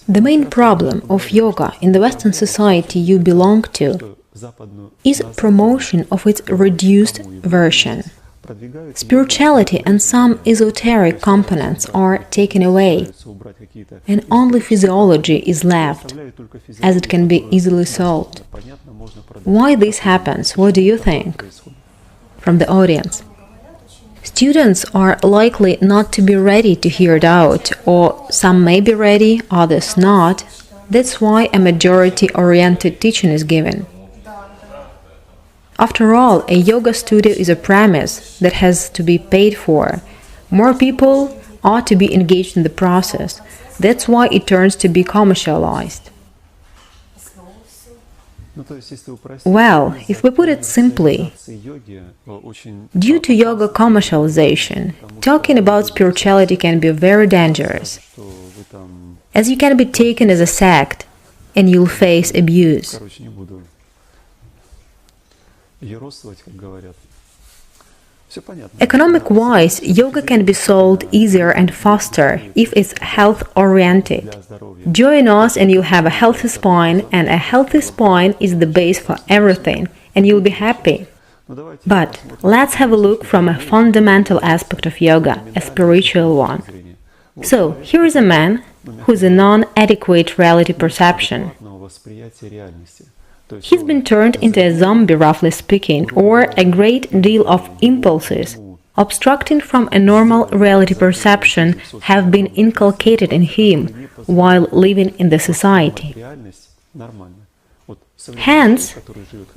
The main problem of yoga in the Western society you belong to is promotion of its reduced version. Spirituality and some esoteric components are taken away, and only physiology is left, as it can be easily solved. Why this happens? What do you think? From the audience. Students are likely not to be ready to hear it out, or some may be ready, others not. That's why a majority-oriented teaching is given. After all, a yoga studio is a premise that has to be paid for. More people ought to be engaged in the process. That's why it turns to be commercialized. Well, if we put it simply, due to yoga commercialization, talking about spirituality can be very dangerous, as you can be taken as a sect and you'll face abuse. Economic-wise, yoga can be sold easier and faster if it's health-oriented. Join us and you'll have a healthy spine, and a healthy spine is the base for everything, and you'll be happy. But let's have a look from a fundamental aspect of yoga, a spiritual one. So, here is a man who's a non-adequate reality perception. He's been turned into a zombie, roughly speaking, or a great deal of impulses, obstructing from a normal reality perception, have been inculcated in him while living in the society. Hence,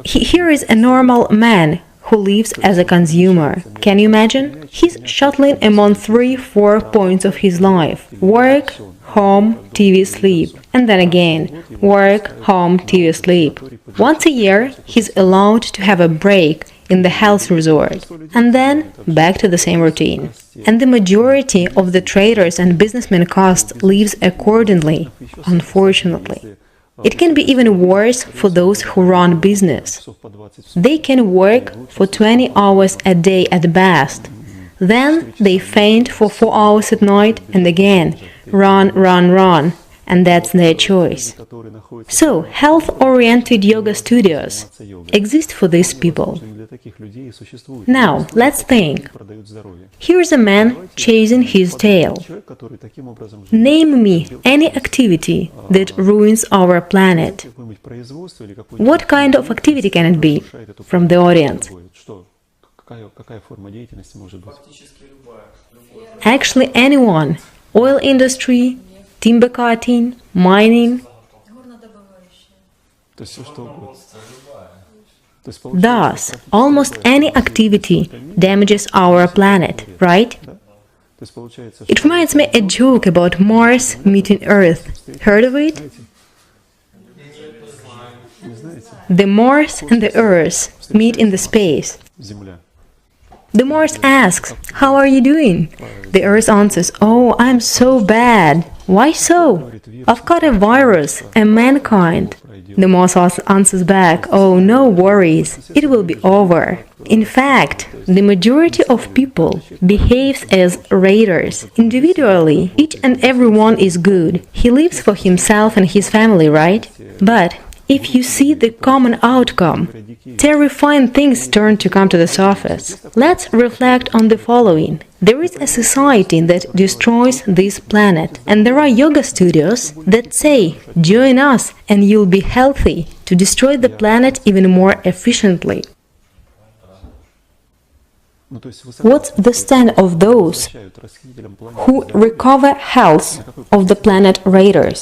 here is a normal man who lives as a consumer. Can you imagine? He's shuttling among 3-4 points of his life: work, home, TV, sleep, and then again, work, home, TV, sleep. Once a year, he's allowed to have a break in the health resort, and then back to the same routine. And the majority of the traders and businessmen caste lives accordingly, unfortunately. It can be even worse for those who run business. They can work for 20 hours a day at best. Then they faint for 4 hours at night and again run, and that's their choice. So, health-oriented yoga studios exist for these people. Now, let's think. Here's a man chasing his tail. Name me any activity that ruins our planet. What kind of activity can it be? From the audience. Actually, anyone. Oil industry, timber cutting, mining. Thus, almost any activity damages our planet, right? It reminds me a joke about Mars meeting Earth. Heard of it? The Mars and the Earth meet in the space. The Mars asks, "How are you doing?" The Earth answers, "Oh, I'm so bad." "Why so?" "I've got a virus, a mankind." The Mars answers back, "Oh, no worries, it will be over." In fact, the majority of people behaves as raiders. Individually, each and every one is good. He lives for himself and his family, right? But if you see the common outcome, terrifying things turn to come to the surface. Let's reflect on the following. There is a society that destroys this planet, and there are yoga studios that say, "Join us and you'll be healthy," to destroy the planet even more efficiently. What's the stand of those who recover health of the planet raiders?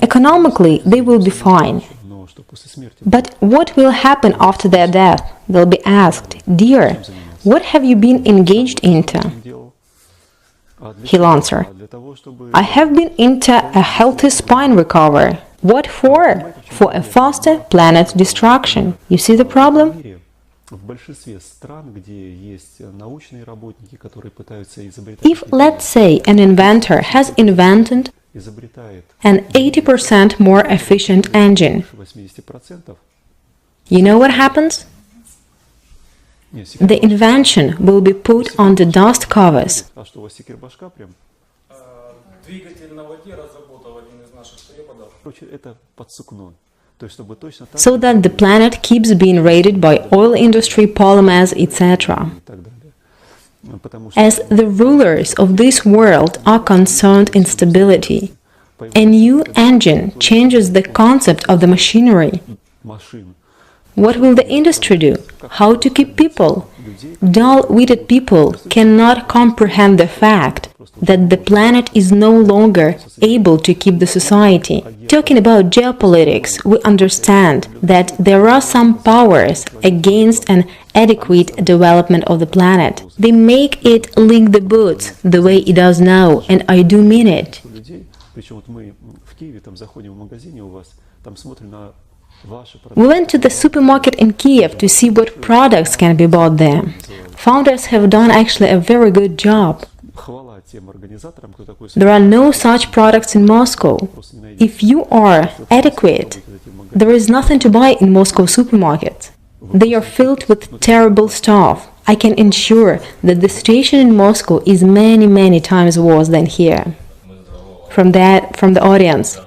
Economically, they will be fine. But what will happen after their death? They'll be asked, "Dear, what have you been engaged into?" He'll answer, "I have been into a healthy spine recovery." What for? For a faster planet destruction. You see the problem? If, let's say, an inventor has invented an 80% more efficient engine, you know what happens? The invention will be put on the dust covers. So that the planet keeps being raided by oil industry, polymers, etc. As the rulers of this world are concerned in stability, a new engine changes the concept of the machinery. What will the industry do? How to keep people? Dull-witted people cannot comprehend the fact that the planet is no longer able to keep the society. Talking about geopolitics, we understand that there are some powers against an adequate development of the planet. They make it leak the boots the way it does now, and I do mean it. We went to the supermarket in Kiev to see what products can be bought there. Founders have done actually a very good job. There are no such products in Moscow. If you are adequate, there is nothing to buy in Moscow supermarkets. They are filled with terrible stuff. I can ensure that the situation in Moscow is many times worse than here. From the audience.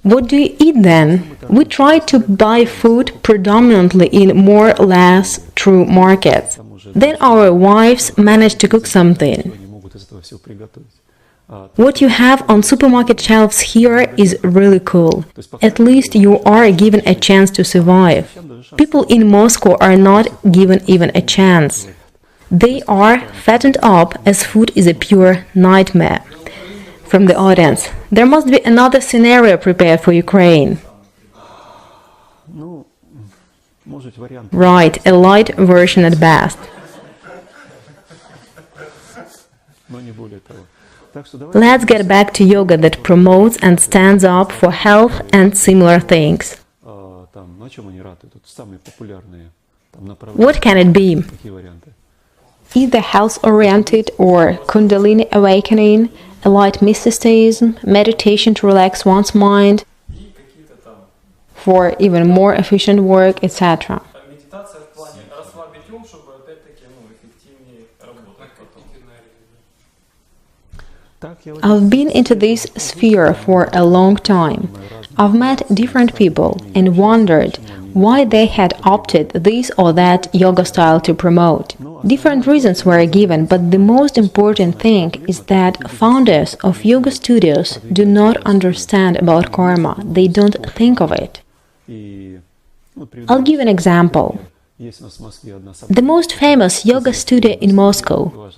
What do you eat then? We try to buy food predominantly in more or less true markets. Then our wives manage to cook something. What you have on supermarket shelves here is really cool. At least you are given a chance to survive. People in Moscow are not given even a chance. They are fattened up as food is a pure nightmare. From the audience, there must be another scenario prepared for Ukraine. Right, a light version at best. Let's get back to yoga that promotes and stands up for health and similar things. What can it be? Either health-oriented or Kundalini awakening, a light mysticism, meditation to relax one's mind, for even more efficient work, etc. I've been into this sphere for a long time. I've met different people and wondered why they had opted this or that yoga style to promote. Different reasons were given, but the most important thing is that founders of yoga studios do not understand about karma. They don't think of it. I'll give an example. The most famous yoga studio in Moscow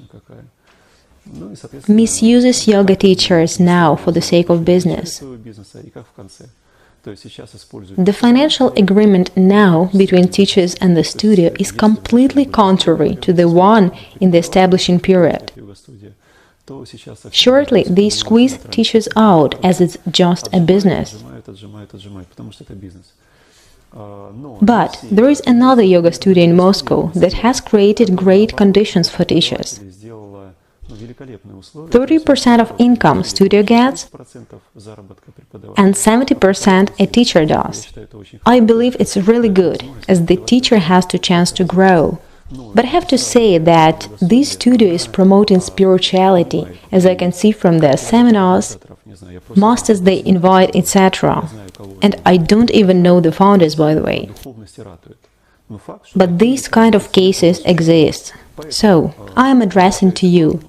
misuses yoga teachers now for the sake of business. The financial agreement now between teachers and the studio is completely contrary to the one in the establishing period. Shortly, they squeeze teachers out as it's just a business. But there is another yoga studio in Moscow that has created great conditions for teachers. 30% of income studio gets and 70% a teacher does. I believe it's really good, as the teacher has the chance to grow. But I have to say that this studio is promoting spirituality, as I can see from their seminars, masters they invite, etc. And I don't even know the founders, by the way. But these kind of cases exist. So, I am addressing to you.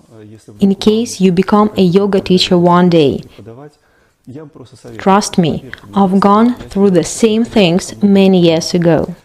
In case you become a yoga teacher one day, trust me, I've gone through the same things many years ago.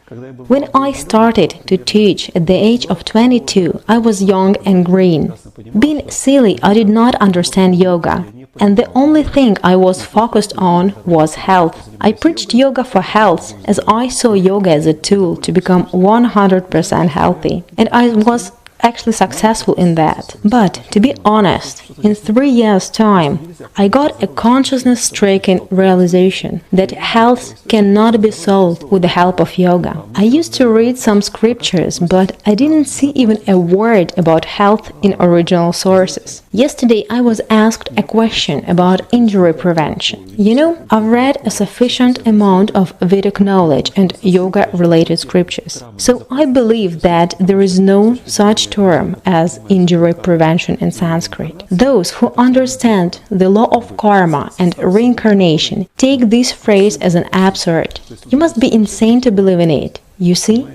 When I started to teach at the age of 22, I was young and green. Being silly, I did not understand yoga, and the only thing I was focused on was health. I preached yoga for health, as I saw yoga as a tool to become 100% healthy. And I was actually successful in that. But to be honest, in 3 years' time, I got a consciousness-striking realization that health cannot be solved with the help of yoga. I used to read some scriptures, but I didn't see even a word about health in original sources. Yesterday, I was asked a question about injury prevention. You know, I've read a sufficient amount of Vedic knowledge and yoga-related scriptures. So I believe that there is no such term as injury prevention in Sanskrit. Those who understand the law of karma and reincarnation take this phrase as an absurd. You must be insane to believe in it, you see?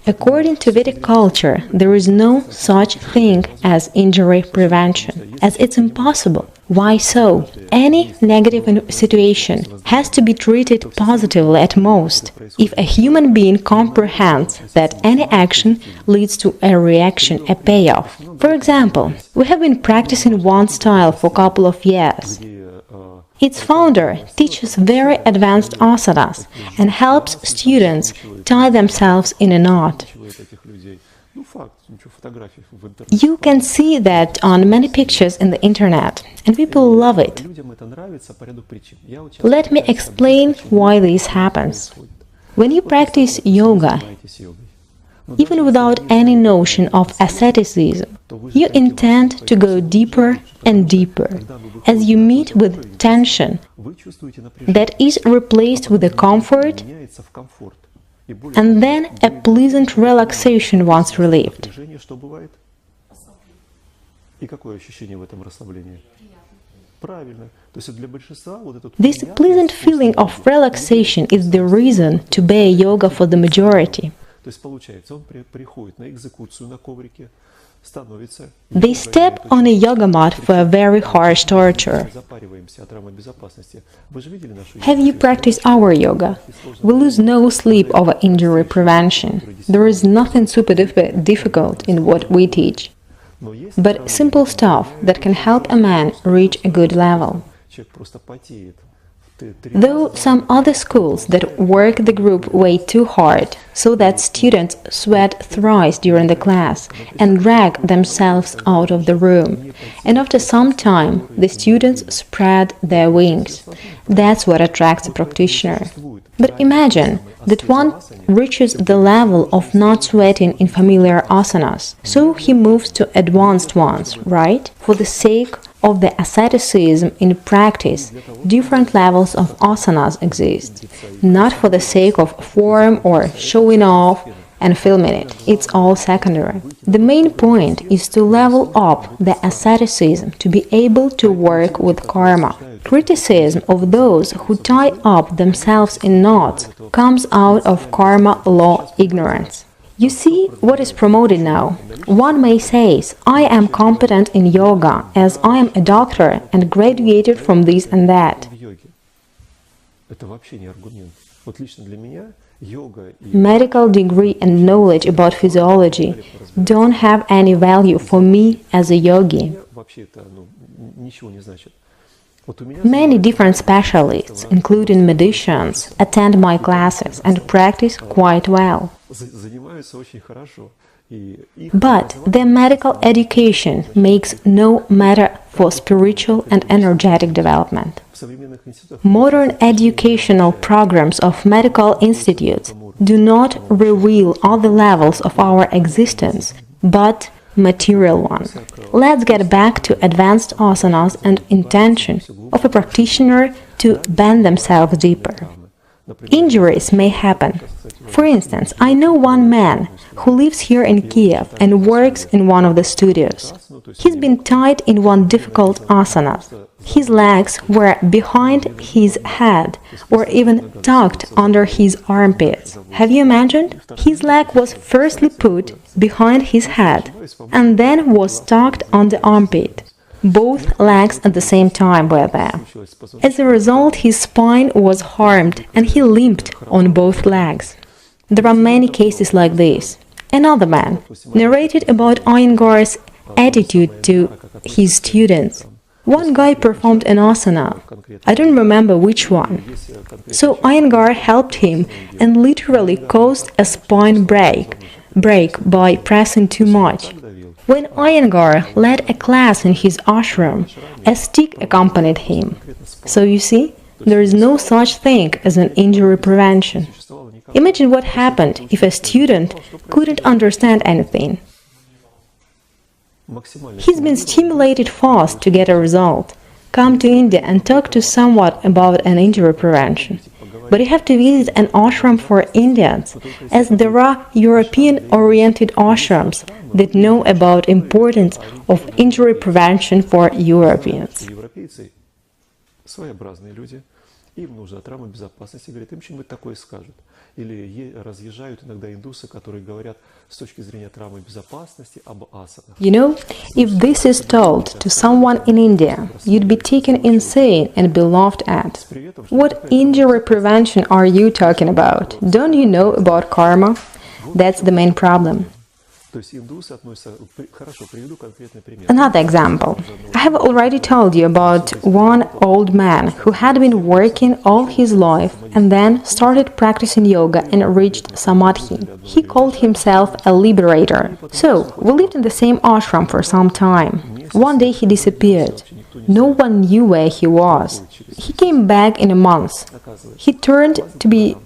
According to Vedic culture, there is no such thing as injury prevention, as it's impossible. Why so? Any negative situation has to be treated positively at most. If a human being comprehends that any action leads to a reaction, a payoff. For example, we have been practicing one style for a couple of years. Its founder teaches very advanced asanas and helps students tie themselves in a knot. You can see that on many pictures in the internet, and people love it. Let me explain why this happens. When you practice yoga, even without any notion of asceticism, you intend to go deeper and deeper as you meet with tension that is replaced with a comfort and then a pleasant relaxation once relieved. This pleasant feeling of relaxation is the reason to be yoga for the majority. They step on a yoga mat for a very harsh torture. Have you practiced our yoga? We lose no sleep over injury prevention. There is nothing super difficult in what we teach, but simple stuff that can help a man reach a good level. Though some other schools that work the group way too hard, so that students sweat thrice during the class and drag themselves out of the room, and after some time the students spread their wings. That's what attracts a practitioner. But imagine that one reaches the level of not sweating in familiar asanas, so he moves to advanced ones, right? For the sake of the asceticism in practice, different levels of asanas exist, not for the sake of form or showing off and filming it. It's all secondary. The main point is to level up the asceticism to be able to work with karma. Criticism of those who tie up themselves in knots comes out of karma law ignorance. You see what is promoted now. One may say, I am competent in yoga as I am a doctor and graduated from this and that. Medical degree and knowledge about physiology don't have any value for me as a yogi. Many different specialists, including medicians, attend my classes and practice quite well. But their medical education makes no matter for spiritual and energetic development. Modern educational programs of medical institutes do not reveal all the levels of our existence, but material one. Let's get back to advanced asanas and intention of a practitioner to bend themselves deeper. Injuries may happen. For instance, I know one man who lives here in Kiev and works in one of the studios. He's been tied in one difficult asana. His legs were behind his head or even tucked under his armpits. Have you imagined? His leg was firstly put behind his head and then was tucked on the armpit. Both legs at the same time were there. As a result, his spine was harmed and he limped on both legs. There are many cases like this. Another man narrated about Iyengar's attitude to his students. One guy performed an asana. I don't remember which one. So Iyengar helped him and literally caused a spine break by pressing too much. When Iyengar led a class in his ashram, a stick accompanied him. So you see, there is no such thing as an injury prevention. Imagine what happened if a student couldn't understand anything. He's been stimulated fast to get a result. Come to India and talk to someone about an injury prevention. But you have to visit an ashram for Indians, as there are European-oriented ashrams that know about importance of injury prevention for Europeans. Им нужна травма безопасности, говорят, им что-нибудь такое скажут. Или разъезжают иногда индусы, которые говорят с точки зрения травмы безопасности об асанах. You know, if this is told to someone in India, you'd be taken insane and be laughed at. What injury prevention are you talking about? Don't you know about karma? That's the main problem. Another example. I have already told you about one old man who had been working all his life and then started practicing yoga and reached samadhi. He called himself a liberator. So, we lived in the same ashram for some time. One day he disappeared. No one knew where he was. He came back in a month. He turned to be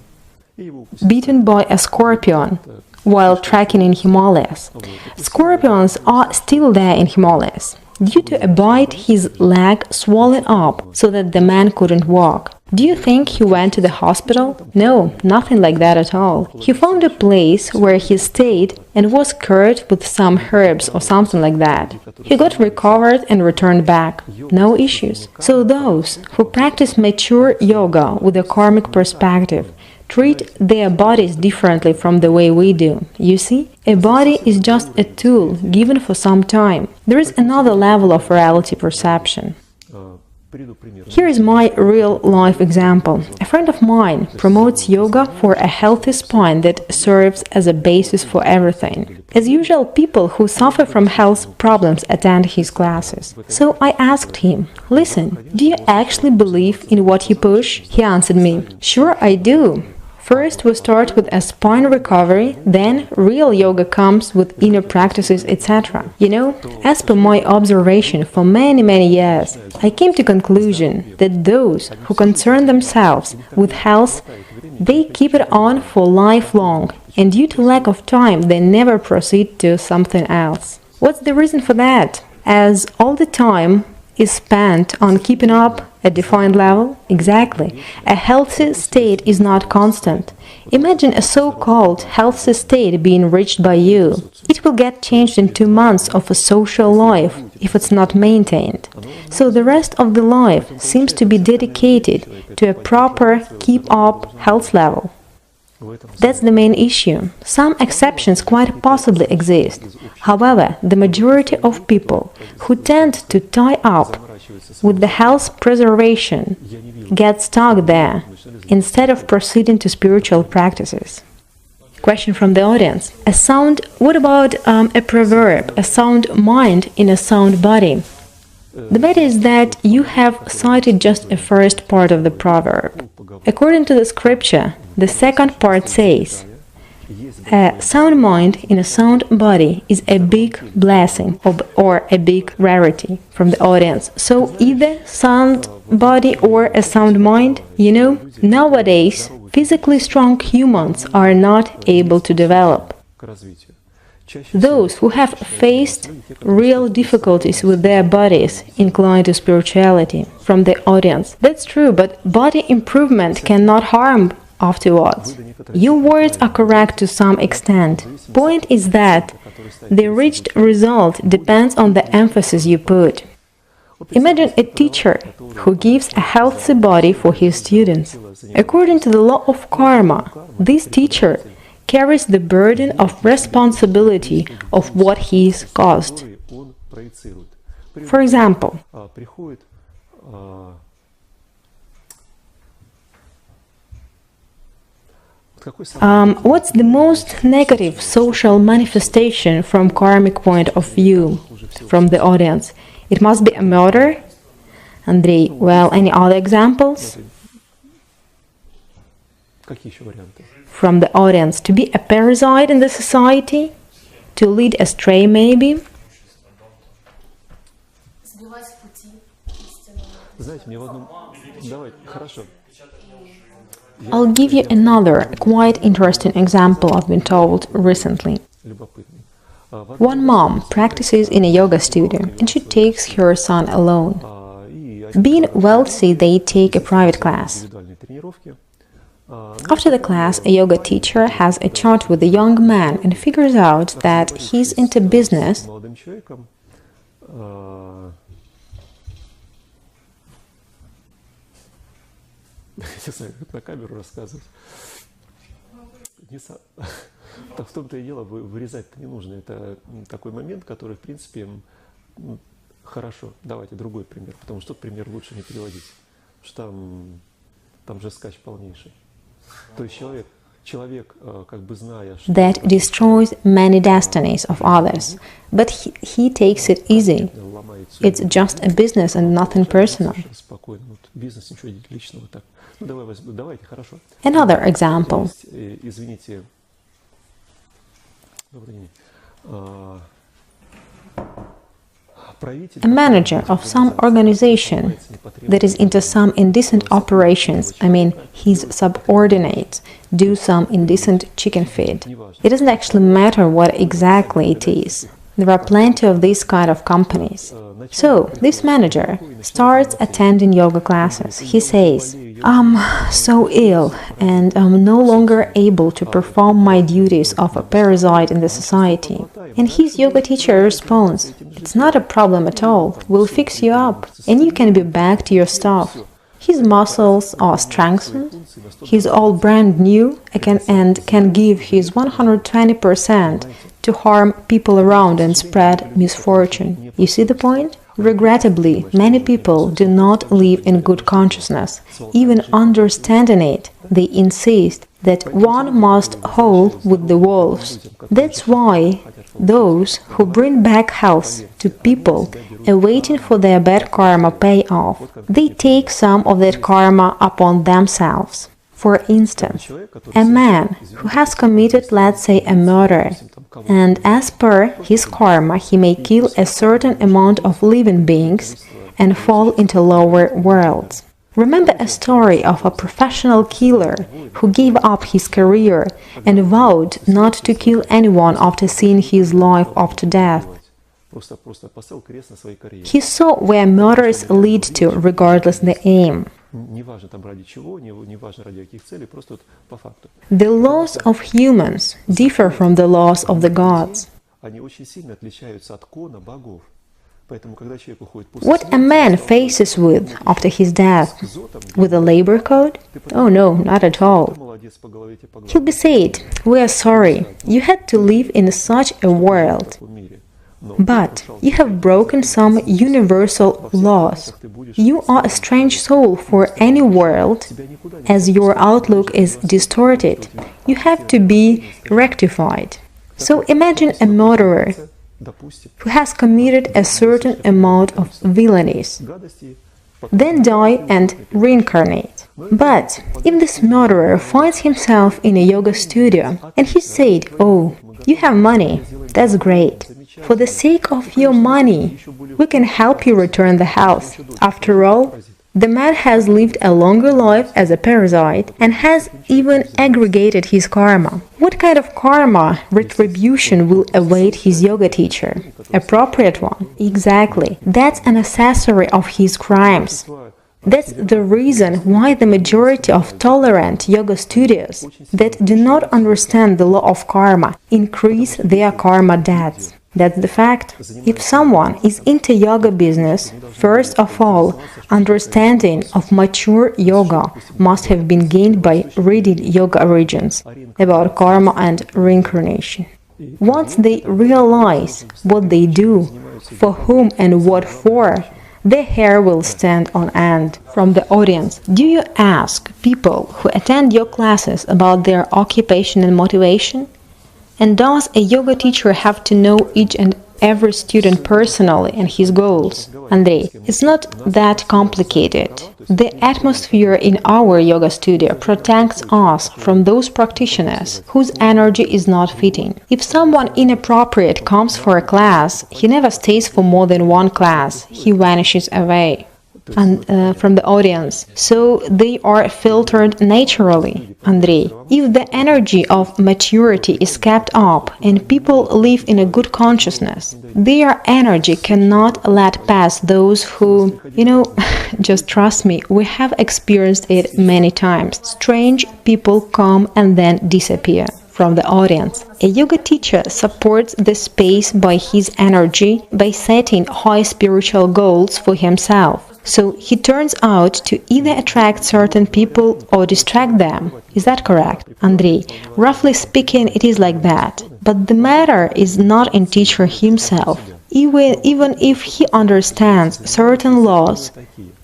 bitten by a scorpion while trekking in Himalayas. Scorpions are still there in Himalayas. Due to a bite, his leg swollen up so that the man couldn't walk. Do you think he went to the hospital? No, nothing like that at all. He found a place where he stayed and was cured with some herbs or something like that. He got recovered and returned back. No issues. So those who practice mature yoga with a karmic perspective treat their bodies differently from the way we do. You see, a body is just a tool given for some time. There is another level of reality perception. Here is my real-life example. A friend of mine promotes yoga for a healthy spine that serves as a basis for everything. As usual, people who suffer from health problems attend his classes. So I asked him, "Listen, do you actually believe in what you push?" He answered me, "Sure, I do. First, we start with a spine recovery, then real yoga comes with inner practices, etc. You know, as per my observation for many years, I came to conclusion that those who concern themselves with health, they keep it on for lifelong, and due to lack of time, they never proceed to something else. What's the reason for that? As all the time is spent on keeping up a defined level? Exactly. A healthy state is not constant. Imagine a so-called healthy state being reached by you. It will get changed in 2 months of a social life if it's not maintained. So the rest of the life seems to be dedicated to a proper keep-up health level. That's the main issue. Some exceptions quite possibly exist. However, the majority of people who tend to tie up with the health preservation get stuck there instead of proceeding to spiritual practices. Question from the audience. What about a proverb, a sound mind in a sound body? The matter is that you have cited just a first part of the proverb. According to the scripture, the second part says, "A sound mind in a sound body is a big blessing or a big rarity," from the audience. So either sound body or a sound mind? You know, nowadays, physically strong humans are not able to develop. Those who have faced real difficulties with their bodies incline to spirituality, from the audience. That's true, but body improvement cannot harm afterwards. Your words are correct to some extent. Point is that the reached result depends on the emphasis you put. Imagine a teacher who gives a healthy body for his students. According to the law of karma, this teacher carries the burden of responsibility of what he is caused. For example, what's the most negative social manifestation from karmic point of view? From the audience. It must be a murder? Andrey, well, any other examples? From the audience. To be a parasite in the society? To lead astray, maybe? Знаете, мне в одном... Давай, хорошо. I'll give you another quite interesting example I've been told recently. Любопытный. One mom practices in a yoga studio and she takes her son alone. Being wealthy, they take a private class. Индивидуальные тренировки. After the class, a yoga teacher has a chat with the young man and figures out that he's into business. Молодым человеком. Не знаю, как на камеру рассказывать. Так в том-то и дело, вырезать-то не нужно. Это такой момент, который, в принципе, хорошо. Давайте другой пример, потому что тот пример лучше не переводить. Потому что там же скач полнейший. То есть человек, как бы зная, что... That destroys many destinies of others, but he takes it easy. It's just a business and nothing personal. Спокойно. Бизнес, ничего личного так. Ну, давайте, хорошо. Another example. Извините. Добрый день. A manager of some organization that is into some indecent operations, I mean, his subordinates, do some indecent chicken feed. It doesn't actually matter what exactly it is. There are plenty of these kind of companies. So, this manager starts attending yoga classes. He says, I'm so ill and I'm no longer able to perform my duties of a parasite in the society. And his yoga teacher responds, it's not a problem at all, we'll fix you up and you can be back to your stuff. His muscles are strengthened, he's all brand new and can give his 120% to harm people around and spread misfortune. You see the point? Regrettably, many people do not live in good consciousness. Even understanding it, they insist that one must howl with the wolves. That's why those who bring back health to people awaiting for their bad karma payoff, they take some of that karma upon themselves. For instance, a man who has committed, let's say, a murder, and as per his karma, he may kill a certain amount of living beings and fall into lower worlds. Remember a story of a professional killer who gave up his career and vowed not to kill anyone after seeing his life up to death. He saw where murders lead to, regardless the aim. The laws of humans differ from the laws of the gods. What a man faces with after his death? With a labor code? Oh no, not at all. He'll be said, we are sorry, you had to live in such a world. But you have broken some universal laws. You are a strange soul for any world, as your outlook is distorted. You have to be rectified. So imagine a murderer who has committed a certain amount of villainies, then die and reincarnate. But if this murderer finds himself in a yoga studio and he said, oh, you have money, that's great. For the sake of your money, we can help you return the house. After all, the man has lived a longer life as a parasite and has even aggregated his karma. What kind of karma retribution will await his yoga teacher? Appropriate one. Exactly. That's an accessory of his crimes. That's the reason why the majority of tolerant yoga studios that do not understand the law of karma increase their karma debts. That's the fact. If someone is into yoga business, first of all, understanding of mature yoga must have been gained by reading yoga origins about karma and reincarnation. Once they realize what they do, for whom and what for, their hair will stand on end. From the audience, do you ask people who attend your classes about their occupation and motivation? And does a yoga teacher have to know each and every student personally and his goals? Andrey, it's not that complicated. The atmosphere in our yoga studio protects us from those practitioners whose energy is not fitting. If someone inappropriate comes for a class, he never stays for more than one class, he vanishes away. And from the audience. So they are filtered naturally, Andrei. If the energy of maturity is kept up and people live in a good consciousness, their energy cannot let pass those who, just trust me, we have experienced it many times. Strange people come and then disappear. From the audience. A yoga teacher supports the space by his energy by setting high spiritual goals for himself. So he turns out to either attract certain people or distract them. Is that correct, Andrei? Roughly speaking, it is like that. But the matter is not in teacher himself. Even if he understands certain laws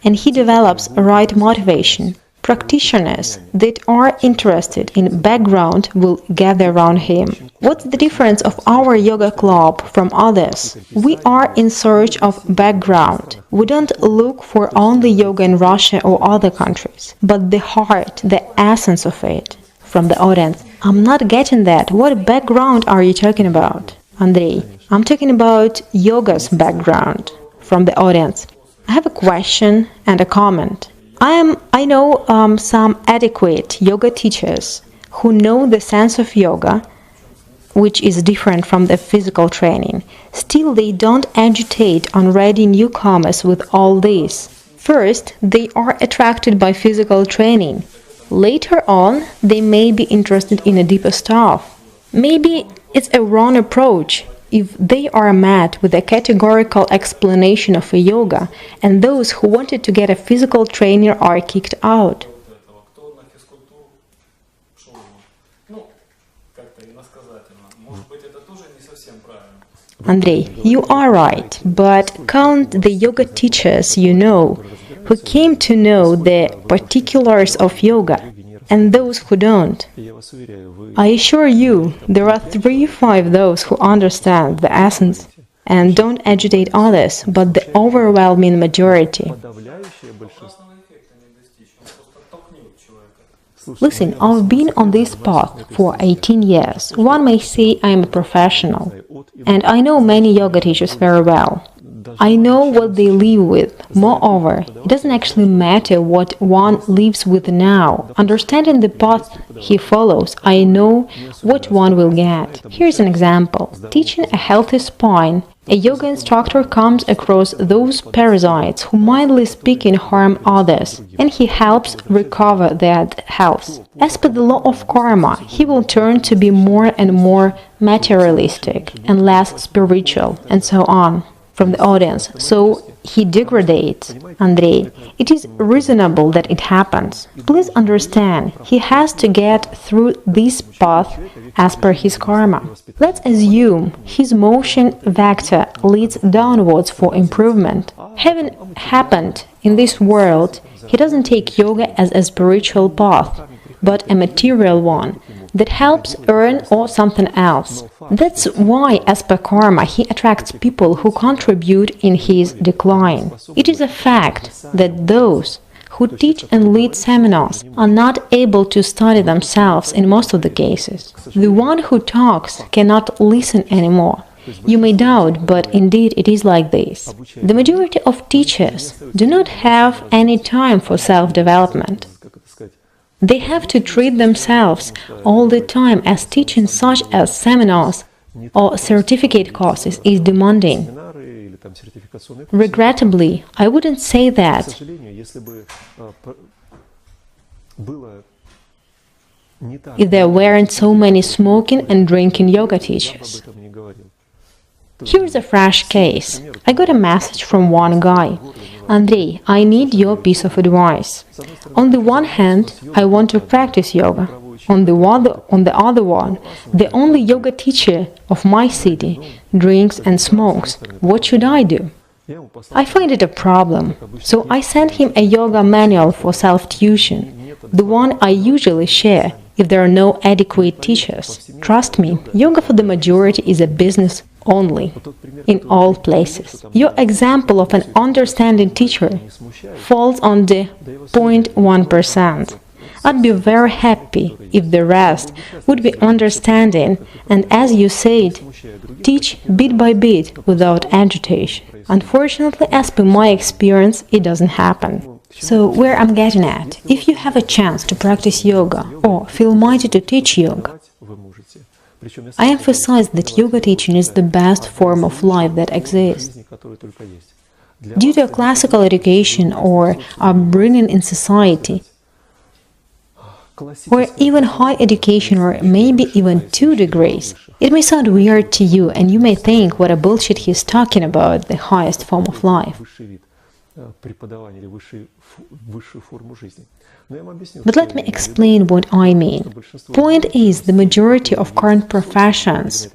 and he develops right motivation, practitioners that are interested in background will gather around him. What's the difference of our yoga club from others? We are in search of background. We don't look for only yoga in Russia or other countries, but the heart, the essence of it. From the audience, I'm not getting that. What background are you talking about? Andrei, I'm talking about yoga's background. From the audience, I have a question and a comment. I know some adequate yoga teachers who know the sense of yoga, which is different from the physical training. Still, they don't agitate unready newcomers with all this. First, they are attracted by physical training. Later on, they may be interested in a deeper stuff. Maybe it's a wrong approach if they are met with a categorical explanation of a yoga, and those who wanted to get a physical trainer are kicked out. Andrei, you are right, but count the yoga teachers you know, who came to know the particulars of yoga, and those who don't. I assure you, there are 3-5 those who understand the essence and don't agitate others, but the overwhelming majority. Listen, I've been on this path for 18 years. One may say I am a professional, and I know many yoga teachers very well. I know what they live with. Moreover, it doesn't actually matter what one lives with now. Understanding the path he follows, I know what one will get. Here's an example. Teaching a healthy spine, a yoga instructor comes across those parasites who, mildly speaking, harm others, and he helps recover their health. As per the law of karma, he will turn to be more and more materialistic and less spiritual, and so on. From the audience, so he degrades. Andrei, it is reasonable that it happens. Please understand, he has to get through this path as per his karma. Let's assume his motion vector leads downwards for improvement. Having happened in this world, he doesn't take yoga as a spiritual path, but a material one that helps earn or something else. That's why, as per karma, he attracts people who contribute in his decline. It is a fact that those who teach and lead seminars are not able to study themselves in most of the cases. The one who talks cannot listen anymore. You may doubt, but indeed it is like this. The majority of teachers do not have any time for self-development. They have to treat themselves all the time, as teaching such as seminars or certificate courses is demanding. Regrettably, I wouldn't say that. If there weren't so many smoking and drinking yoga teachers. Here's a fresh case. I got a message from one guy. Andrei, I need your piece of advice. On the one hand, I want to practice yoga. On the other one, the only yoga teacher of my city drinks and smokes. What should I do? I find it a problem, so I sent him a yoga manual for self-tuition, the one I usually share if there are no adequate teachers. Trust me, yoga for the majority is a business only, in all places. Your example of an understanding teacher falls on the 0.1%. I'd be very happy if the rest would be understanding and, as you said, teach bit by bit without agitation. Unfortunately, as per my experience, it doesn't happen. So, where I'm getting at, if you have a chance to practice yoga or feel mighty to teach yoga, I emphasize that yoga teaching is the best form of life that exists. Due to a classical education or upbringing in society, or even high education or maybe even 2 degrees, it may sound weird to you and you may think what a bullshit he's talking about, the highest form of life. But let me explain what I mean. Point is, the majority of current professions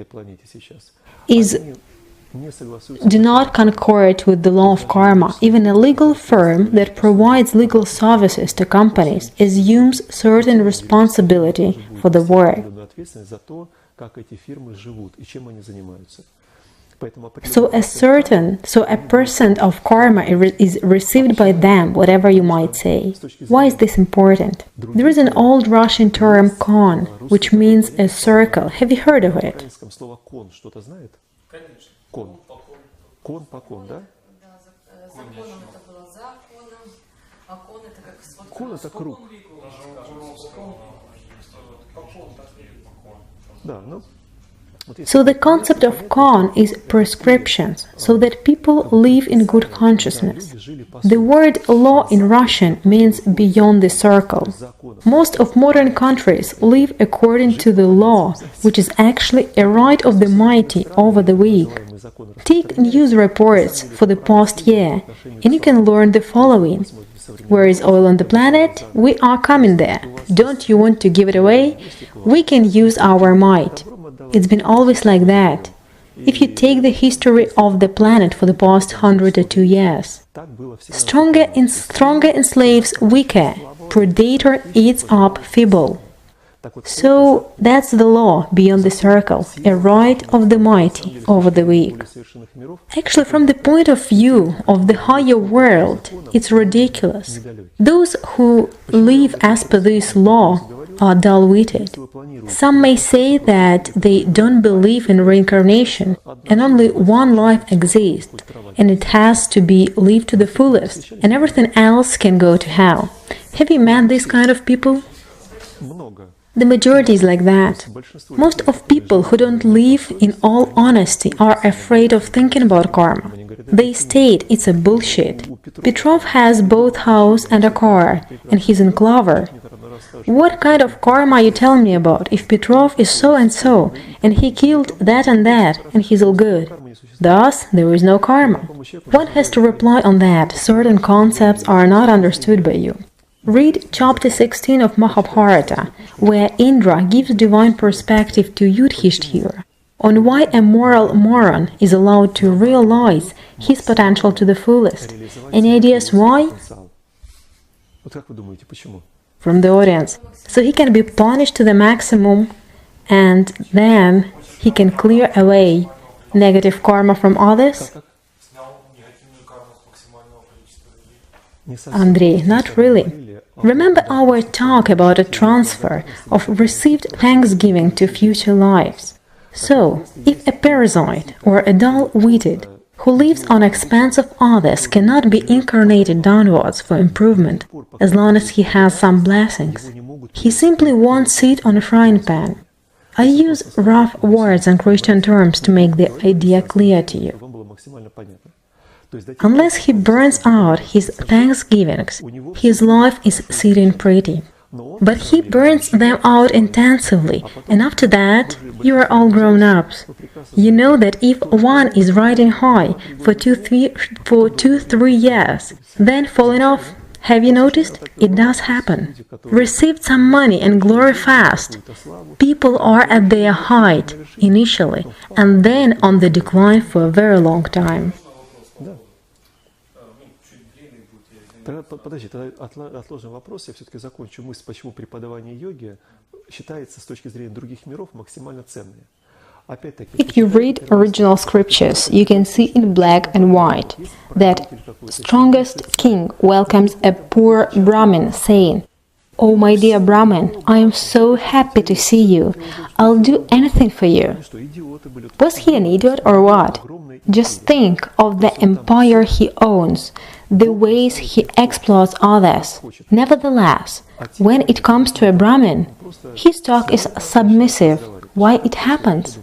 do not concord with the law of karma. Even a legal firm that provides legal services to companies assumes certain responsibility for the work. So a percent of karma is received by them, whatever you might say. Why is this important? There is an old Russian term kon, which means a circle. Have you heard of it? So the concept of kon is prescriptions, so that people live in good consciousness. The word law in Russian means beyond the circle. Most of modern countries live according to the law, which is actually a right of the mighty over the weak. Take news reports for the past year, and you can learn the following. Where is oil on the planet? We are coming there. Don't you want to give it away? We can use our might. It's been always like that. If you take the history of the planet for the past 102 years, stronger enslaves weaker, predator eats up feeble. So that's the law beyond the circle, a right of the mighty over the weak. Actually, from the point of view of the higher world, it's ridiculous. Those who live as per this law are dull-witted. Some may say that they don't believe in reincarnation and only one life exists, and it has to be lived to the fullest, and everything else can go to hell. Have you met these kind of people? The majority is like that. Most of people who don't live in all honesty are afraid of thinking about karma. They state it's a bullshit. Petrov has both house and a car, and he's in clover. What kind of karma are you telling me about if Petrov is so-and-so, and he killed that and that, and he's all good? Thus, there is no karma. One has to reply on that. Certain concepts are not understood by you. Read chapter 16 of Mahabharata, where Indra gives divine perspective to Yudhishthira on why a moral moron is allowed to realize his potential to the fullest. Any ideas why? From the audience. So he can be punished to the maximum, and then he can clear away negative karma from others? Andrei, not really. Remember our talk about a transfer of received thanksgiving to future lives. So, if a parasite or a dull-witted who lives on expense of others cannot be incarnated downwards for improvement, as long as he has some blessings, he simply won't sit on a frying pan. I use rough words and Christian terms to make the idea clear to you. Unless he burns out his thanksgivings, his life is sitting pretty. But he burns them out intensively, and after that, you are all grown-ups. You know that if one is riding high for 2-3 years, then falling off, have you noticed? It does happen. Received some money and glory fast. People are at their height initially, and then on the decline for a very long time. Подожди, отложим вопрос, я все-таки закончу мысль, почему преподавание йоги считается с точки зрения других миров максимально ценным. If you read original scriptures, you can see in black and white that strongest king welcomes a poor Brahmin, saying, "Oh, my dear Brahmin, I am so happy to see you. I'll do anything for you." Was he an idiot or what? Just think of the empire he owns, the ways he exploits others. Nevertheless, when it comes to a Brahmin, his talk is submissive. Why it happens?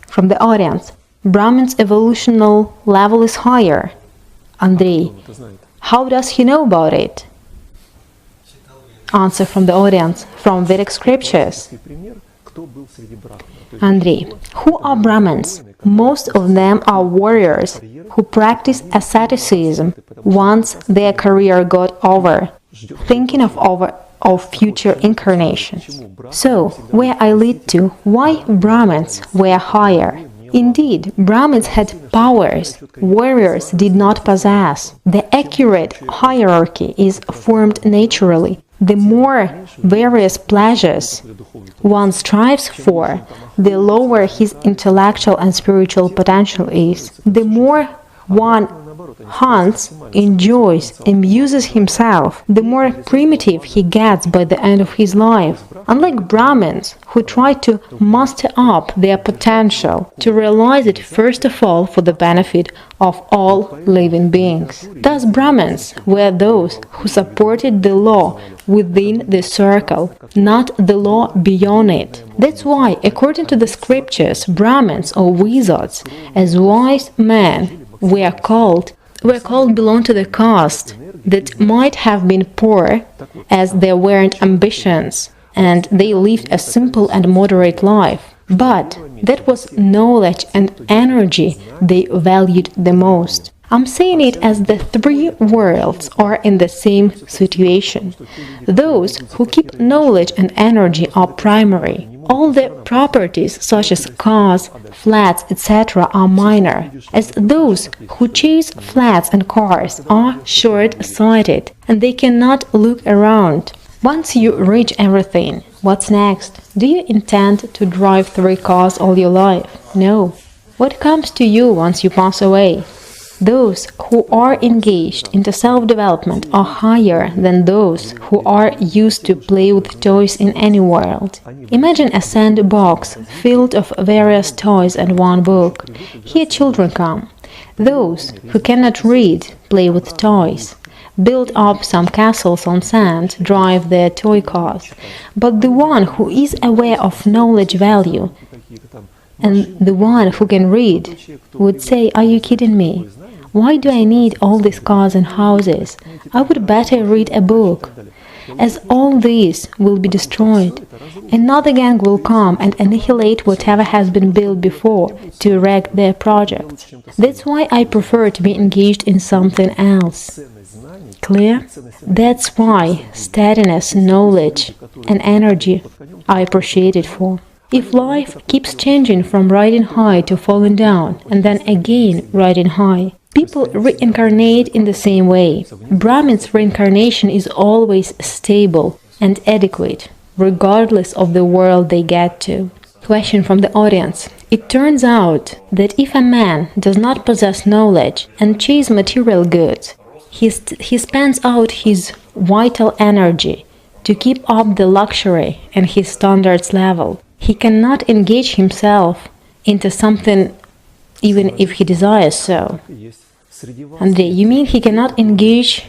From the audience, Brahmin's evolutional level is higher. Andrey, how does he know about it? Answer from the audience, from Vedic scriptures. Andrey, who are Brahmins? Most of them are warriors who practice asceticism once their career got over, thinking of future incarnations. So, where I lead to, why Brahmins were higher? Indeed, Brahmins had powers warriors did not possess. The accurate hierarchy is formed naturally. The more various pleasures one strives for, the lower his intellectual and spiritual potential is. The more one hunts, enjoys, amuses himself, the more primitive he gets by the end of his life. Unlike Brahmins, who try to muster up their potential, to realize it first of all for the benefit of all living beings. Thus Brahmins were those who supported the law within the circle, not the law beyond it. That's why, according to the scriptures, Brahmins or wizards, as wise men, were called belong to the caste that might have been poor, as there weren't ambitions, and they lived a simple and moderate life. But that was knowledge and energy they valued the most. I'm saying it as the three worlds are in the same situation. Those who keep knowledge and energy are primary. All the properties such as cars, flats, etc. are minor, as those who chase flats and cars are short-sighted and they cannot look around. Once you reach everything, what's next? Do you intend to drive 3 cars all your life? No. What comes to you once you pass away? Those who are engaged into self-development are higher than those who are used to play with toys in any world. Imagine a sandbox filled of various toys and one book. Here children come. Those who cannot read play with toys, build up some castles on sand, drive their toy cars. But the one who is aware of knowledge value and the one who can read would say, "Are you kidding me? Why do I need all these cars and houses? I would better read a book." As all these will be destroyed, another gang will come and annihilate whatever has been built before to erect their projects. That's why I prefer to be engaged in something else. Clear? That's why steadiness, knowledge, and energy I appreciate it for. If life keeps changing from riding high to falling down, and then again riding high, people reincarnate in the same way. Brahmin's reincarnation is always stable and adequate, regardless of the world they get to. Question from the audience. It turns out that if a man does not possess knowledge and chase material goods, he spends out his vital energy to keep up the luxury and his standards level. He cannot engage himself into something even if he desires so. Andrey, you mean he cannot engage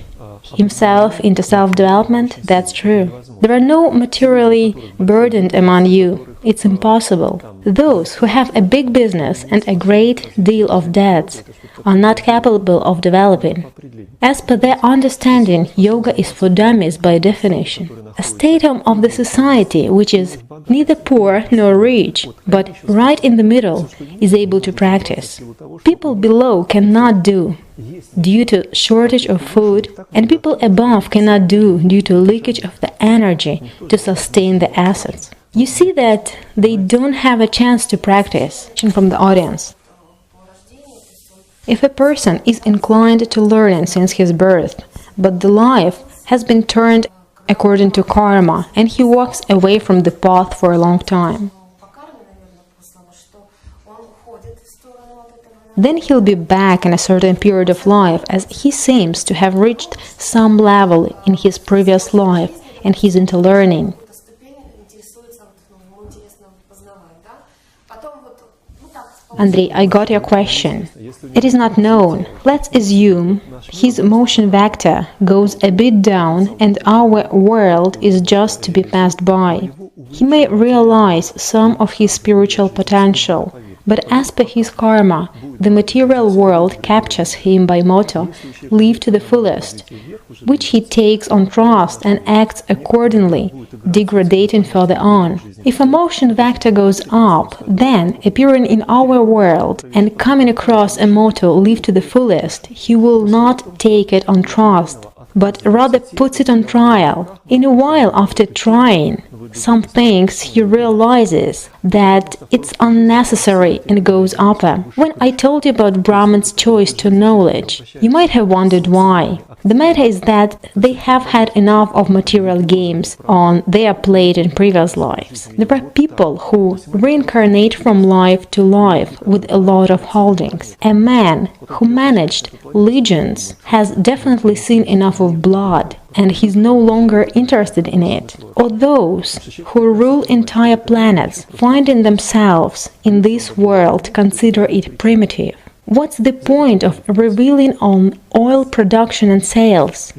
himself into self-development? That's true. There are no materially burdened among you. It's impossible. Those who have a big business and a great deal of debts are not capable of developing. As per their understanding, yoga is for dummies by definition. A stratum of the society which is neither poor nor rich, but right in the middle, is able to practice. People below cannot do due to shortage of food, and people above cannot do due to leakage of the energy to sustain the assets. You see that they don't have a chance to practice. From the audience. If a person is inclined to learning since his birth, but the life has been turned according to karma, and he walks away from the path for a long time, then he'll be back in a certain period of life, as he seems to have reached some level in his previous life, and he's into learning. Andrei, I got your question. It is not known. Let's assume his motion vector goes a bit down and our world is just to be passed by. He may realize some of his spiritual potential, but as per his karma, the material world captures him by motto, live to the fullest, which he takes on trust and acts accordingly, degrading further on. If a motion vector goes up, then, appearing in our world and coming across a motto, live to the fullest, he will not take it on trust, but rather puts it on trial. In a while after trying some things, he realizes that it's unnecessary and goes upper. When I told you about Brahman's choice to knowledge, you might have wondered why. The matter is that they have had enough of material games on their plate in previous lives. There are people who reincarnate from life to life with a lot of holdings. A man who managed legions has definitely seen enough of blood, and he's no longer interested in it. Or those who rule entire planets, finding themselves in this world, consider it primitive. What's the point of revealing on oil production and sales?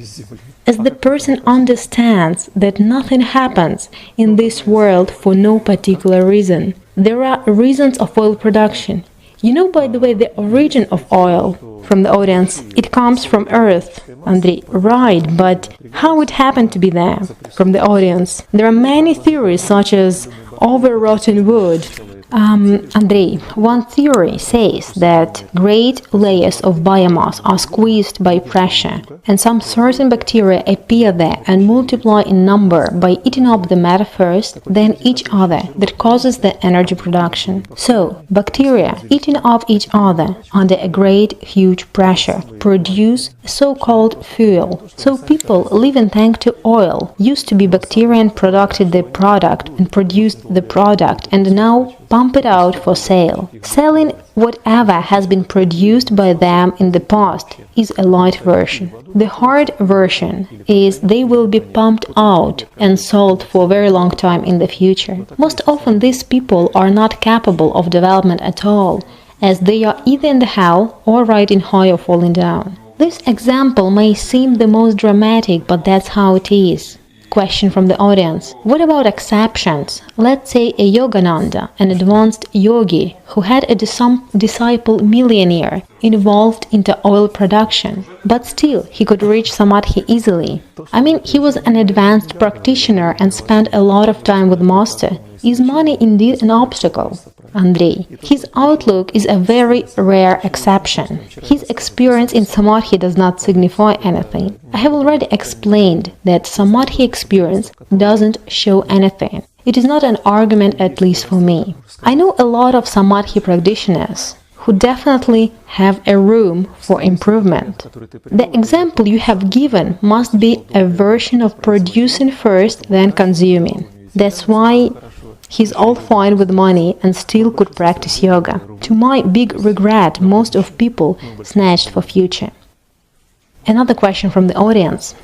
As the person understands that nothing happens in this world for no particular reason. There are reasons of oil production. You know, by the way, the origin of oil from the audience, it comes from Earth. Andrei, right, but how it happened to be there? From the audience. There are many theories such as over-rotten wood. Andrei, one theory says that great layers of biomass are squeezed by pressure, and some certain bacteria appear there and multiply in number by eating up the matter first, then each other, that causes the energy production. So, bacteria eating up each other under a great, huge pressure produce so-called fuel. So people living thanks to oil used to be bacteria and produced the product and produced the product, and now pump it out for sale. Selling whatever has been produced by them in the past is a light version. The hard version is they will be pumped out and sold for a very long time in the future. Most often these people are not capable of development at all, as they are either in the hell or riding high or falling down. This example may seem the most dramatic, but that's how it is. Question from the audience. What about exceptions? Let's say a Yogananda, an advanced yogi who had a disciple millionaire involved into oil production, but still he could reach samadhi easily. I mean, he was an advanced practitioner and spent a lot of time with master. Is money indeed an obstacle? Andrei, his outlook is a very rare exception. His experience in samadhi does not signify anything. I have already explained that samadhi experience doesn't show anything. It is not an argument, at least for me. I know a lot of samadhi practitioners who definitely have a room for improvement. The example you have given must be a version of producing first, then consuming. That's why he's all fine with money and still could practice yoga. To my big regret, most of people snatched for future. Another question from the audience.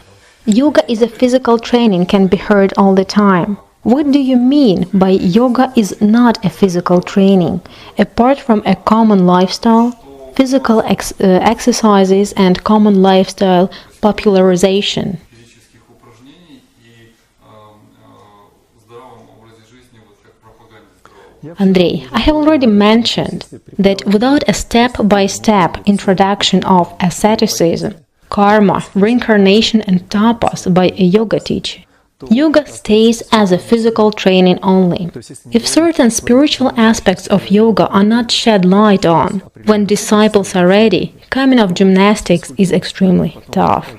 Yoga is a physical training, can be heard all the time. What do you mean by yoga is not a physical training? Apart from a common lifestyle, physical exercises and common lifestyle popularization. Andrei, I have already mentioned that without a step-by-step introduction of asceticism, karma, reincarnation and tapas by a yoga teacher, yoga stays as a physical training only. If certain spiritual aspects of yoga are not shed light on when disciples are ready, coming off gymnastics is extremely tough.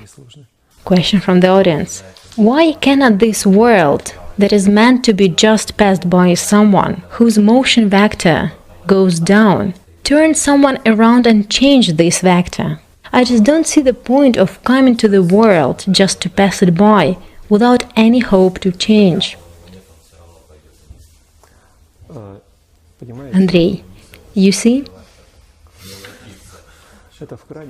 Question from the audience. Why cannot this world that is meant to be just passed by someone whose motion vector goes down, turn someone around and change this vector? I just don't see the point of coming to the world just to pass it by without any hope to change. Andrei, you see?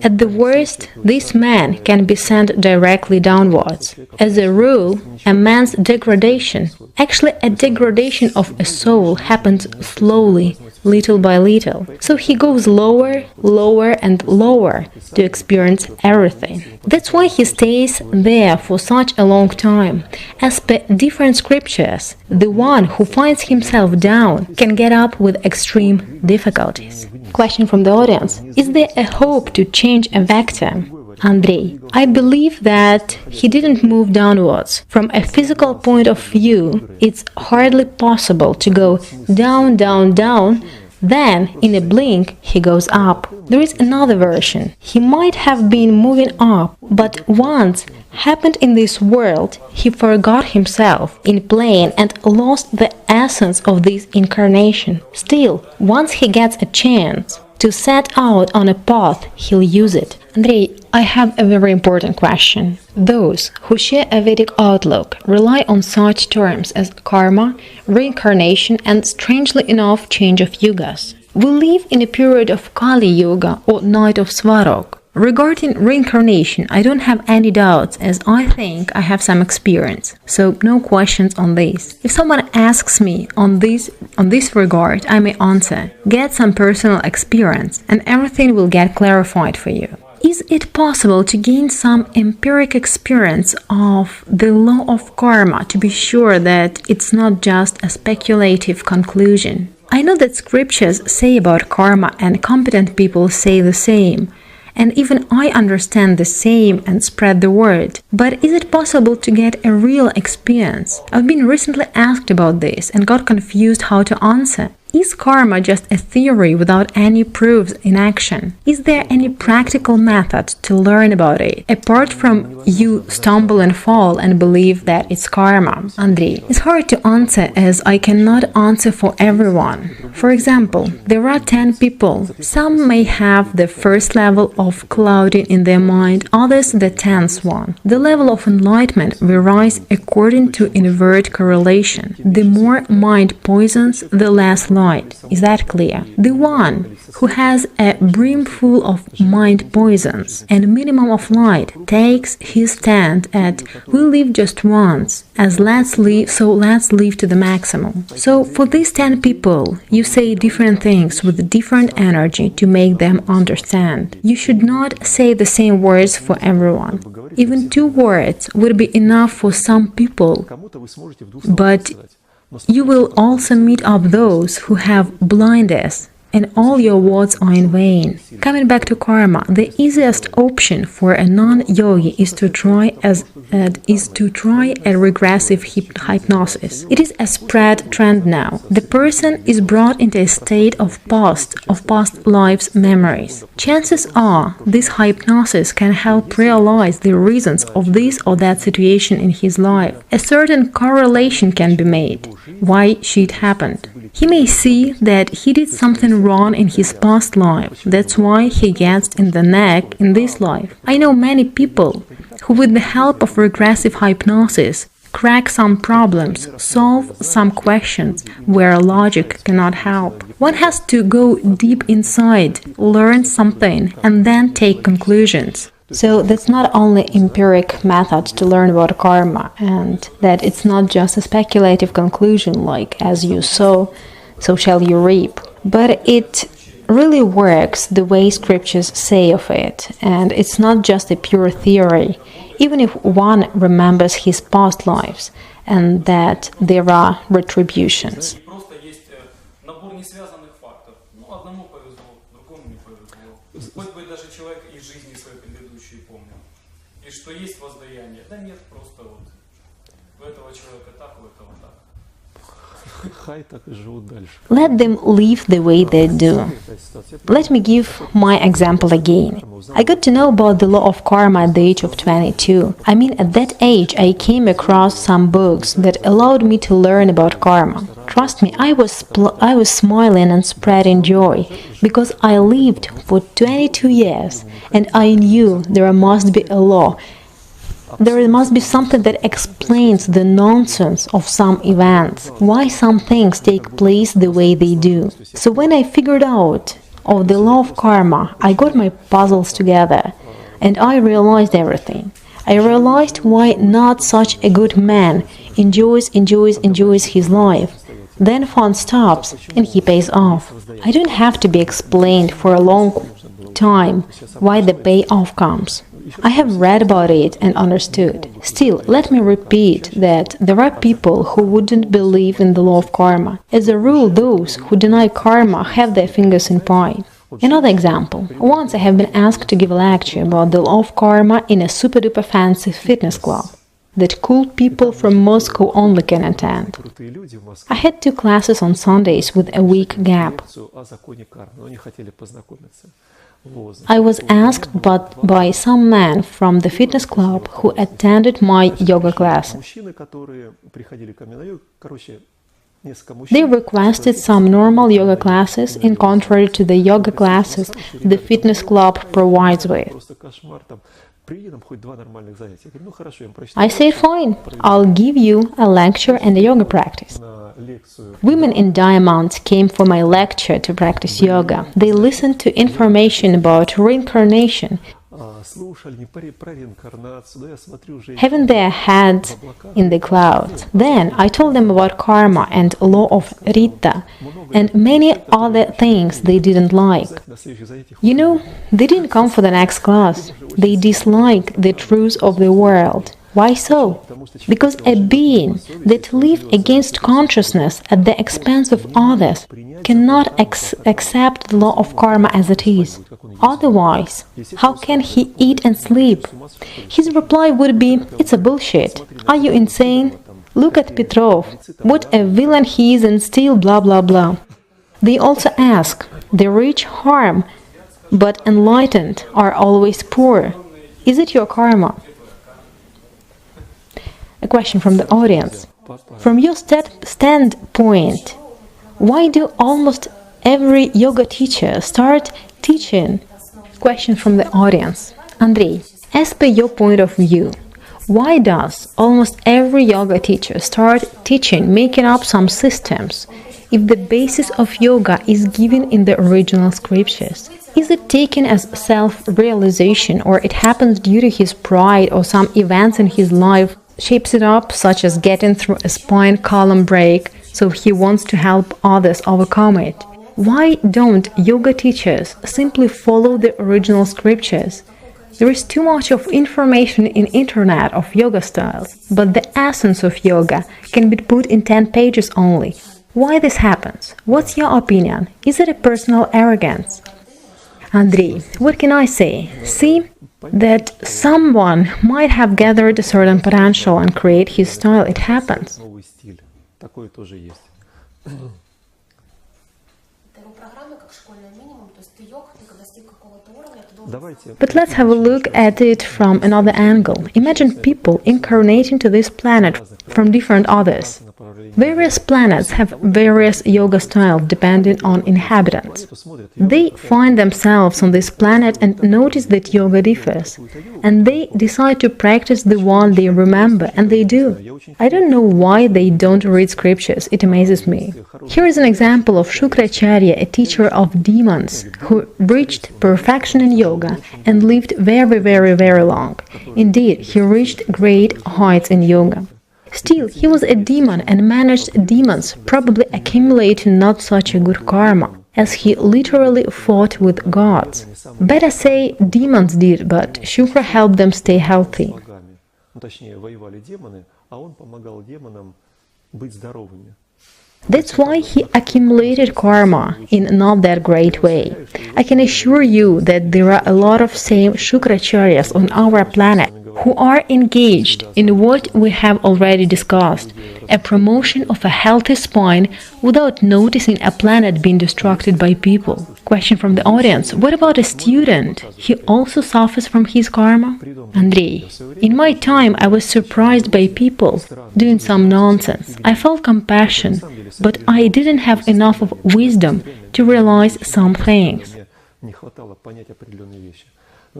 At the worst, this man can be sent directly downwards. As a rule, a man's degradation, actually a degradation of a soul, happens slowly, little by little. So he goes lower, lower and lower to experience everything. That's why he stays there for such a long time. As per different scriptures, the one who finds himself down can get up with extreme difficulties. Question from the audience. Is there a hope to change a vector? Andrey, I believe that he didn't move downwards. From a physical point of view, it's hardly possible to go down, down, down, then in a blink he goes up. There is another version. He might have been moving up, but once happened in this world, he forgot himself in playing and lost the essence of this incarnation. Still, once he gets a chance to set out on a path, he'll use it. Andrey, I have a very important question. Those who share a Vedic outlook rely on such terms as karma, reincarnation, and strangely enough, change of yugas. We live in a period of Kali Yuga or Night of Svarog. Regarding reincarnation, I don't have any doubts, as I think I have some experience, so no questions on this. If someone asks me on this regard, I may answer, get some personal experience, and everything will get clarified for you. Is it possible to gain some empiric experience of the law of karma to be sure that it's not just a speculative conclusion? I know that scriptures say about karma and competent people say the same, and even I understand the same and spread the word. But is it possible to get a real experience? I've been recently asked about this and got confused how to answer. Is karma just a theory without any proofs in action? Is there any practical method to learn about it, apart from you stumble and fall and believe that it's karma? Andrey, it's hard to answer as I cannot answer for everyone. For example, there are 10 people. Some may have the first level of clouding in their mind, others the 10th one. The level of enlightenment varies according to invert correlation. The more mind poisons, the less light. Is that clear? The one who has a brimful of mind poisons and minimum of light takes his stand at we live just once, as let's live to the maximum. So for these 10 people, you say different things with different energy to make them understand. You should not say the same words for everyone. Even 2 words would be enough for some people, but you will also meet up those who have blindness, and all your words are in vain. Coming back to karma, the easiest option for a non-yogi is to try a regressive hypnosis. It is a spread trend now. The person is brought into a state of past lives' memories. Chances are this hypnosis can help realize the reasons of this or that situation in his life. A certain correlation can be made. Why shit happened. He may see that he did something wrong in his past life. That's why he gets in the neck in this life. I know many people who, with the help of regressive hypnosis, crack some problems, solve some questions where logic cannot help. One has to go deep inside, learn something, and then take conclusions. So that's not only empiric method to learn about karma, and that it's not just a speculative conclusion like as you sow, so shall you reap. But it really works the way scriptures say of it, and it's not just a pure theory, even if one remembers his past lives and that there are retributions. Let them live the way they do. Let me give my example again. I got to know about the law of karma at the age of 22. I mean, at that age, I came across some books that allowed me to learn about karma. Trust me, I was smiling and spreading joy, because I lived for 22 years, and I knew there must be a law. There must be something that explains the nonsense of some events, why some things take place the way they do. So when I figured out of the law of karma, I got my puzzles together, and I realized everything. I realized why not such a good man enjoys his life. Then fun stops and he pays off. I don't have to be explained for a long time why the payoff comes. I have read about it and understood. Still, let me repeat that there are people who wouldn't believe in the law of karma. As a rule, those who deny karma have their fingers in pie. Another example. Once I have been asked to give a lecture about the law of karma in a super-duper fancy fitness club that cool people from Moscow only can attend. I had 2 classes on Sundays with a week gap. I was asked by some man from the fitness club who attended my yoga classes. They requested some normal yoga classes in contrary to the yoga classes the fitness club provides with. I said, fine, I'll give you a lecture and a yoga practice. Women in diamonds came for my lecture to practice yoga. They listened to information about reincarnation, having their heads in the clouds. Then I told them about karma and law of Rita and many other things they didn't like. You know, they didn't come for the next class. They dislike the truth of the world. Why so? Because a being that lives against consciousness at the expense of others cannot accept the law of karma as it is. Otherwise, how can he eat and sleep? His reply would be, it's a bullshit. Are you insane? Look at Petrov. What a villain he is and still blah blah blah. They also ask, the rich harm, but enlightened are always poor. Is it your karma? A question from the audience. From your standpoint, why do almost every yoga teacher start teaching? Question from the audience. Andrey, as per your point of view, why does almost every yoga teacher start teaching, making up some systems, if the basis of yoga is given in the original scriptures? Is it taken as self-realization, or it happens due to his pride or some events in his life shapes it up, such as getting through a spine column break, so he wants to help others overcome it? Why don't yoga teachers simply follow the original scriptures? There is too much of information in internet of yoga styles, but the essence of yoga can be put in 10 pages only. Why this happens? What's your opinion? Is it a personal arrogance? Andrey, what can I say? See that someone might have gathered a certain potential and create his style. It happens. But let's have a look at it from another angle. Imagine people incarnating to this planet from different others. Various planets have various yoga styles depending on inhabitants. They find themselves on this planet and notice that yoga differs. And they decide to practice the one they remember, and they do. I don't know why they don't read scriptures, it amazes me. Here is an example of Shukracharya, a teacher of demons, who reached perfection in yoga and lived very, very, very long. Indeed, he reached great heights in yoga. Still, he was a demon and managed demons, probably accumulating not such a good karma, as he literally fought with gods. Better say demons did, but Shukra helped them stay healthy. That's why he accumulated karma in not that great way. I can assure you that there are a lot of same Shukracharyas on our planet who are engaged in what we have already discussed, a promotion of a healthy spine without noticing a planet being destructed by people. Question from the audience, what about a student? He also suffers from his karma? Andrey, in my time I was surprised by people doing some nonsense. I felt compassion, but I didn't have enough of wisdom to realize some things.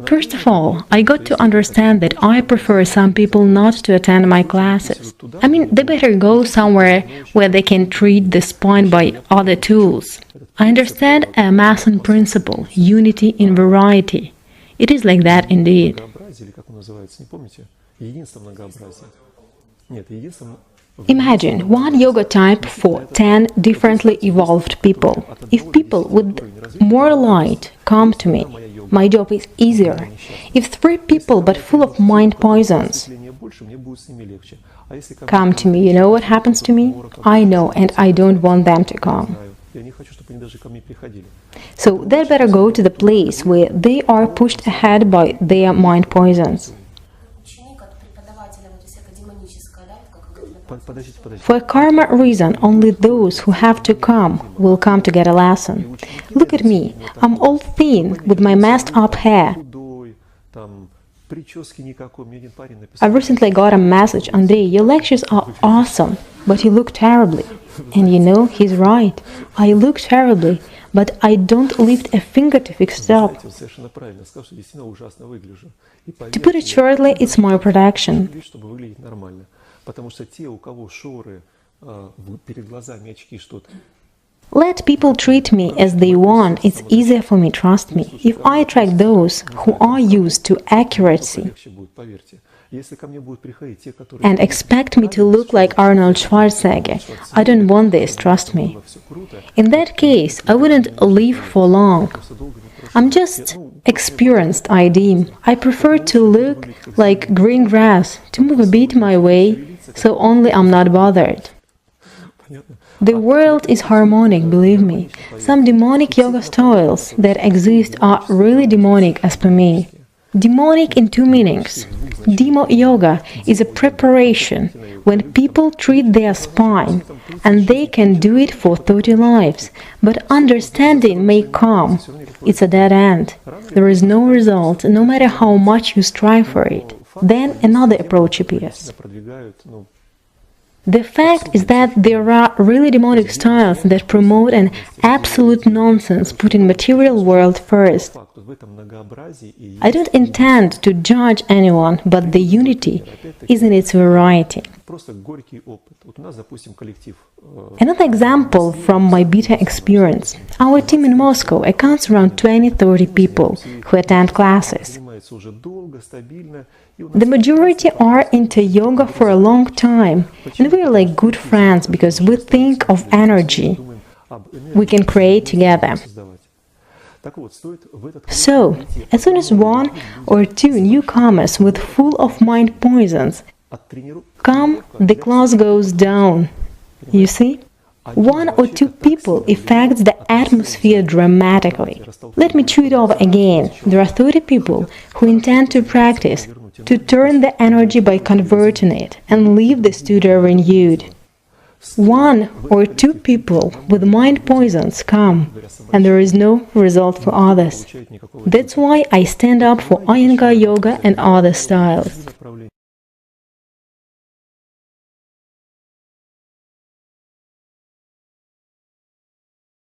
First of all, I got to understand that I prefer some people not to attend my classes. I mean, they better go somewhere where they can treat the spine by other tools. I understand a Mason principle, unity in variety. It is like that indeed. Imagine one yoga type for 10 differently evolved people. If people with more light come to me, my job is easier. If 3 people but full of mind poisons come to me, you know what happens to me? I know, and I don't want them to come. So they better go to the place where they are pushed ahead by their mind poisons. For a karma reason, only those who have to come will come to get a lesson. Look at me, I'm all thin with my messed up hair. I recently got a message, Andrey, your lectures are awesome, but you look terribly. And you know, he's right. I look terribly, but I don't lift a finger to fix it up. To put it shortly, it's my protection. Let people treat me as they want, it's easier for me, trust me. If I attract those who are used to accuracy and expect me to look like Arnold Schwarzenegger, I don't want this, trust me. In that case, I wouldn't live for long. I'm just experienced, I deem. I prefer to look like green grass, to move a bit my way, so only I'm not bothered. The world is harmonic, believe me. Some demonic yoga styles that exist are really demonic as per me. Demonic in 2 meanings. Demo yoga is a preparation when people treat their spine, and they can do it for 30 lives. But understanding may come. It's a dead end. There is no result, no matter how much you strive for it. Then another approach appears. The fact is that there are really demonic styles that promote an absolute nonsense, putting material world first. I don't intend to judge anyone, but the unity is in its variety. Another example from my beta experience. Our team in Moscow accounts around 20-30 people who attend classes. The majority are into yoga for a long time, and we are like good friends because we think of energy we can create together. So, as soon as 1 or 2 newcomers with full of mind poisons come, the class goes down. You see? 1 or 2 people affects the atmosphere dramatically. Let me chew it over again. There are 30 people who intend to practice, to turn the energy by converting it and leave the studio renewed. 1 or 2 people with mind poisons come, and there is no result for others. That's why I stand up for Iyengar yoga and other styles.